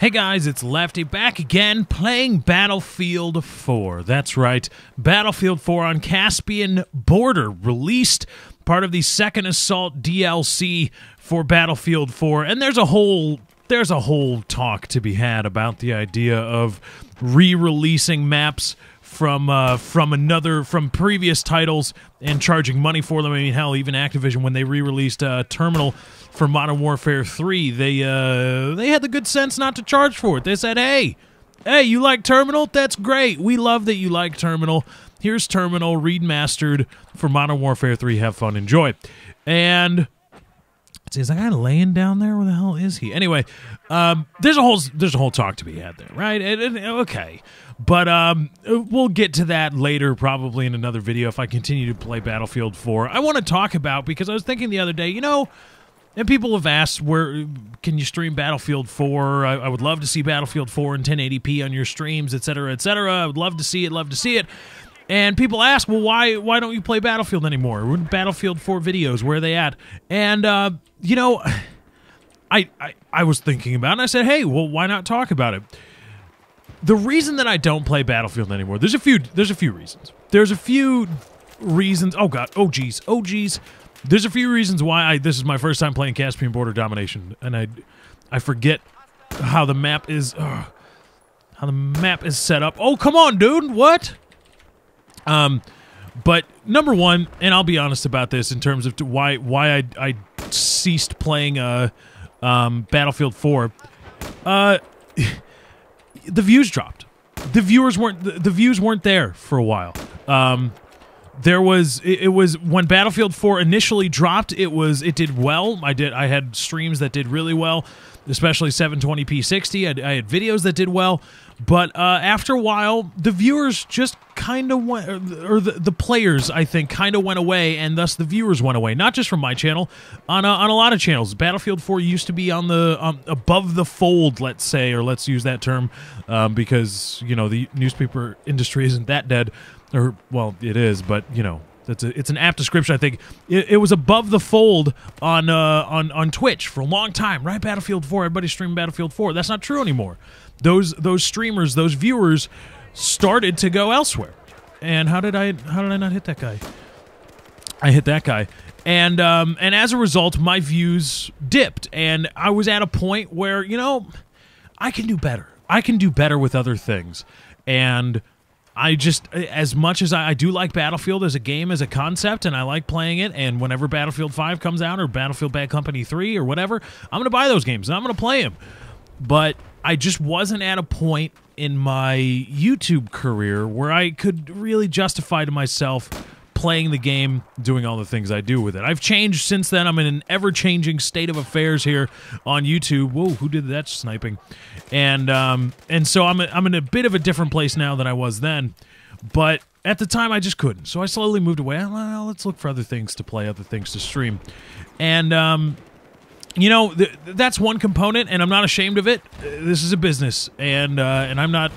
Hey guys, it's Lefty back again playing Battlefield 4. That's right, Battlefield 4 on Caspian Border, released part of the Second Assault DLC for Battlefield 4. And there's a whole talk to be had about the idea of re-releasing maps from previous titles and charging money for them. I mean, hell, even Activision, when they re-released Terminal for Modern Warfare 3, they had the good sense not to charge for it. They said, hey, you like Terminal? That's great. We love that you like Terminal. Here's Terminal remastered for Modern Warfare 3. Have fun, enjoy. And is that guy laying down there? Where the hell is he? Anyway, there's a whole talk to be had there, right? Okay, but we'll get to that later, probably in another video if I continue to play Battlefield 4. I want to talk about, because I was thinking the other day, you know, and people have asked, where can you stream Battlefield 4? I would love to see Battlefield 4 in 1080p on your streams, etc., etc. I would love to see it, And people ask, well, why don't you play Battlefield anymore? Battlefield 4 videos, where are they at? And you know, I was thinking about it, and I said, hey, well, why not talk about it? The reason that I don't play Battlefield anymore, there's a few reasons. There's a few reasons. Oh god, oh geez. There's a few reasons why this is my first time playing Caspian Border Domination, and I forget how the map is set up. Oh, come on, dude. What? But number one, and I'll be honest about this in terms of why I ceased playing Battlefield 4. The views dropped. The views weren't there for a while. It was when Battlefield 4 initially dropped, it did well. I had streams that did really well, especially 720p 60. I had videos that did well, but after a while, the viewers just kind of went, or the players, I think, kind of went away, and thus the viewers went away. Not just from my channel, on a lot of channels. Battlefield 4 used to be on the above the fold, let's say, or let's use that term, because you know the newspaper industry isn't that dead. Or, well, it is, but, you know, it's an apt description, I think. It was above the fold on Twitch for a long time, right? Battlefield 4, everybody streamed Battlefield 4. That's not true anymore. Those streamers, those viewers started to go elsewhere. And how did I not hit that guy? I hit that guy. And as a result, my views dipped. And I was at a point where, you know, I can do better. I can do better with other things. And I just, as much as I do like Battlefield as a game, as a concept, and I like playing it, and whenever Battlefield 5 comes out, or Battlefield Bad Company 3, or whatever, I'm going to buy those games, and I'm going to play them. But I just wasn't at a point in my YouTube career where I could really justify to myself playing the game, doing all the things I do with it. I've changed since then. I'm in an ever-changing state of affairs here on YouTube. Whoa, who did that sniping? And so I'm in a bit of a different place now than I was then. But at the time, I just couldn't. So I slowly moved away. Well, let's look for other things to play, other things to stream. And, you know, that's one component, and I'm not ashamed of it. This is a business, and I'm not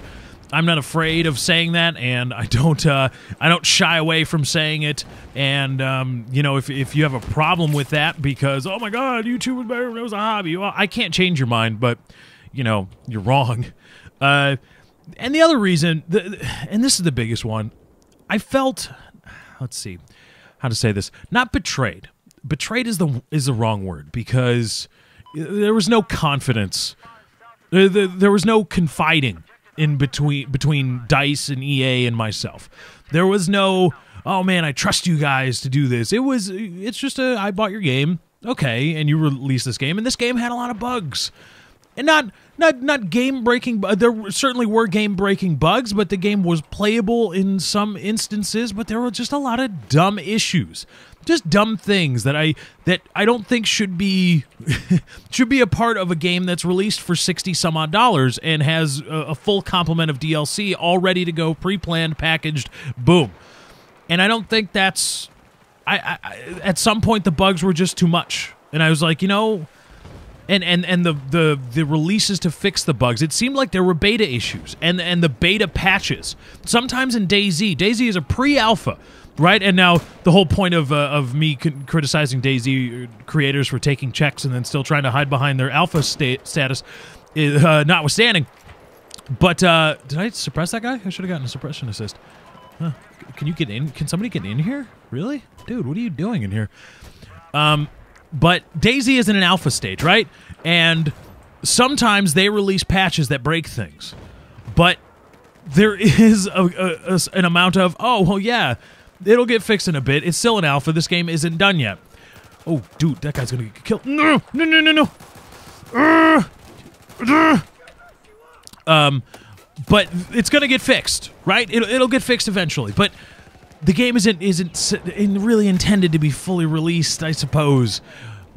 afraid of saying that, and I don't shy away from saying it. And you know, if you have a problem with that because, oh my god, YouTube was better when it was a hobby, well, I can't change your mind, but you know, you're wrong. And the other reason, and this is the biggest one, I felt, let's see how to say this, not betrayed. Betrayed is the wrong word, because there was no confidence. There was no confiding in between DICE and EA and myself. There was no, oh man, I trust you guys to do this. It's just I bought your game, okay, and you released this game, and this game had a lot of bugs. And not game-breaking, there certainly were game-breaking bugs, but the game was playable in some instances, but there were just a lot of dumb issues. Just dumb things that I don't think should be a part of a game that's released for $60-some-odd and has a full complement of DLC all ready to go, pre-planned, packaged, boom. And I don't think that's... at some point, the bugs were just too much. And I was like, you know... And the releases to fix the bugs, it seemed like there were beta issues and the beta patches. Sometimes in DayZ is a pre-alpha, right? And now the whole point of me criticizing DayZ creators for taking checks and then still trying to hide behind their alpha status notwithstanding. But did I suppress that guy? I should have gotten a suppression assist. Huh. Can you get in? Can somebody get in here? Really? Dude, what are you doing in here? But DayZ is in an alpha stage, right? And sometimes they release patches that break things. But there is an amount of, oh, well, yeah, it'll get fixed in a bit. It's still an alpha. This game isn't done yet. Oh, dude, that guy's going to get killed. No, no, no, no, no. But it's going to get fixed, right? It'll get fixed eventually. But the game isn't really intended to be fully released, I suppose.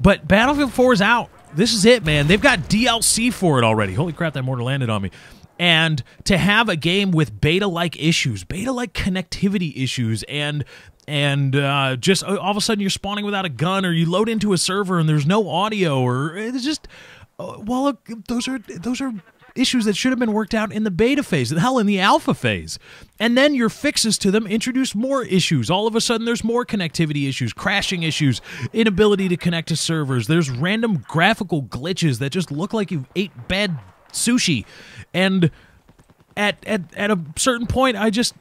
But Battlefield 4 is out. This is it, man. They've got DLC for it already. Holy crap, that mortar landed on me. And to have a game with beta-like issues, beta-like connectivity issues, and just all of a sudden you're spawning without a gun, or you load into a server and there's no audio, or it's just, well, look, those are issues that should have been worked out in the beta phase, hell, in the alpha phase. And then your fixes to them introduce more issues. All of a sudden, there's more connectivity issues, crashing issues, inability to connect to servers. There's random graphical glitches that just look like you ate bad sushi. And at a certain point, I just,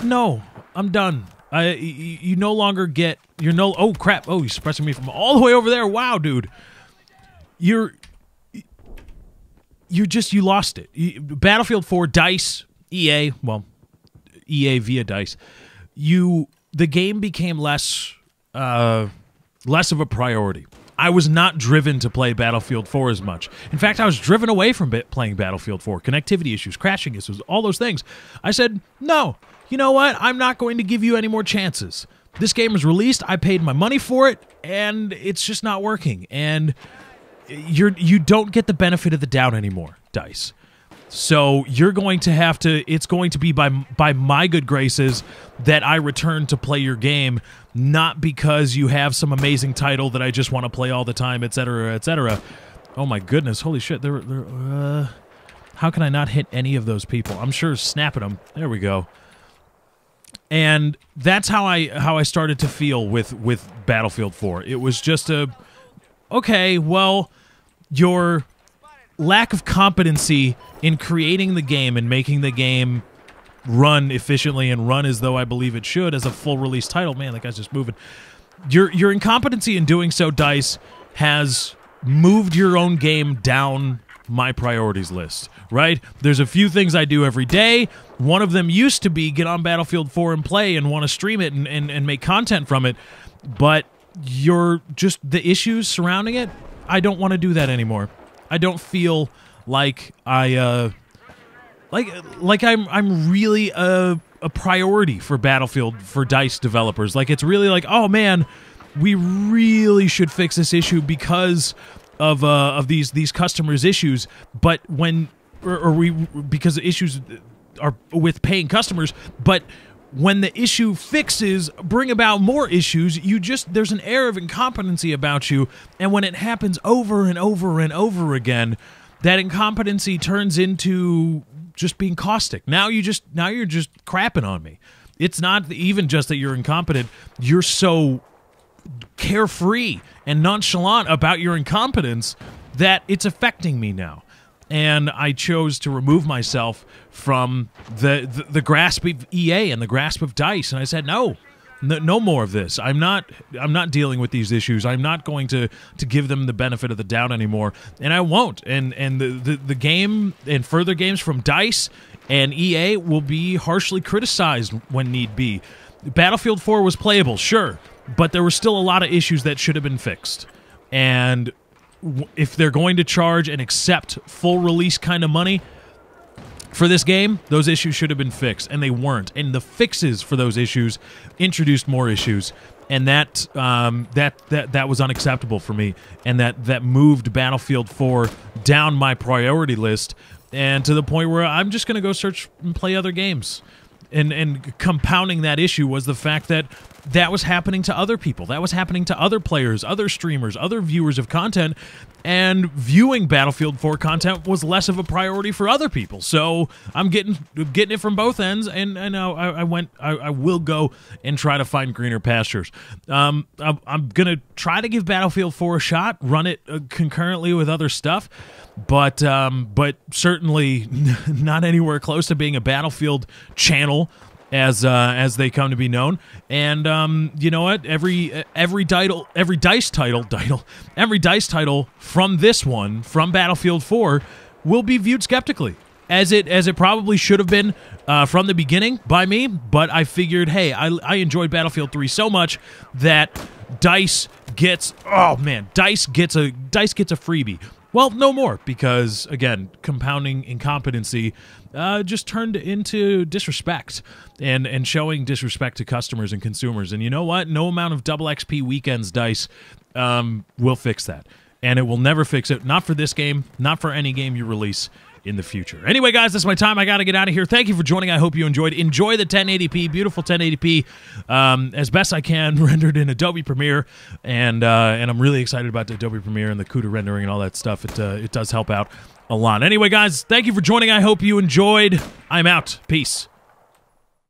no, I'm done. You no longer get, oh, crap. Oh, you're suppressing me from all the way over there. Wow, dude. You lost it. Battlefield 4, DICE, EA, well, EA via DICE, the game became less of a priority. I was not driven to play Battlefield 4 as much. In fact, I was driven away from playing Battlefield 4. Connectivity issues, crashing issues, all those things. I said, no, you know what? I'm not going to give you any more chances. This game is released, I paid my money for it, and it's just not working. And you don't get the benefit of the doubt anymore, DICE. So you're going to have to, it's going to be by my good graces that I return to play your game, not because you have some amazing title that I just want to play all the time, etc., etc. Oh my goodness, holy shit, how can I not hit any of those people? I'm sure snapping them. There we go. And that's how I started to feel with Battlefield 4. It was just okay, well, your lack of competency in creating the game and making the game run efficiently and run as though I believe it should as a full release title. Man, that guy's just moving. Your incompetency in doing so, DICE, has moved your own game down my priorities list, right? There's a few things I do every day. One of them used to be get on Battlefield 4 and play and want to stream it and make content from it, but the issues surrounding it, I don't want to do that anymore. I don't feel like I'm really a priority for Battlefield for DICE developers. Like, it's really like, oh man, we really should fix this issue because of these customers' issues. But because the issues are with paying customers, but when the issue fixes bring about more issues, there's an air of incompetency about you, and when it happens over and over and over again, that incompetency turns into just being caustic. Now you're just crapping on me. It's not even just that you're incompetent, you're so carefree and nonchalant about your incompetence that it's affecting me now. And I chose to remove myself from the grasp of EA and the grasp of DICE, and I said no more of this. I'm not dealing with these issues. I'm not going to give them the benefit of the doubt anymore, and I won't. And the game and further games from DICE and EA will be harshly criticized when need be. Battlefield 4 was playable, sure, but there were still a lot of issues that should have been fixed. And if they're going to charge and accept full release kind of money for this game, those issues should have been fixed, and they weren't. And the fixes for those issues introduced more issues, and that was unacceptable for me, and that moved Battlefield 4 down my priority list, and to the point where I'm just going to go search and play other games. And compounding that issue was the fact that was happening to other people. That was happening to other players, other streamers, other viewers of content, and viewing Battlefield 4 content was less of a priority for other people. So I'm getting it from both ends, and I will go and try to find greener pastures. I'm gonna try to give Battlefield 4 a shot, run it concurrently with other stuff, but certainly not anywhere close to being a Battlefield channel as they come to be known. And you know what? Every dice title from this one, from Battlefield 4, will be viewed skeptically, as it probably should have been from the beginning by me. But I figured, hey, I enjoyed Battlefield 3 so much that DICE gets a freebie. Well, no more, because, again, compounding incompetency just turned into disrespect and showing disrespect to customers and consumers. And you know what? No amount of double XP weekends, DICE, will fix that. And it will never fix it. Not for this game, not for any game you release in the future. Anyway, guys, that's my time. I got to get out of here. Thank you for joining. I hope you enjoyed. Enjoy the 1080p, beautiful 1080p, as best I can, rendered in Adobe Premiere, and I'm really excited about the Adobe Premiere and the CUDA rendering and all that stuff. It does help out a lot. Anyway, guys, thank you for joining. I hope you enjoyed. I'm out. Peace.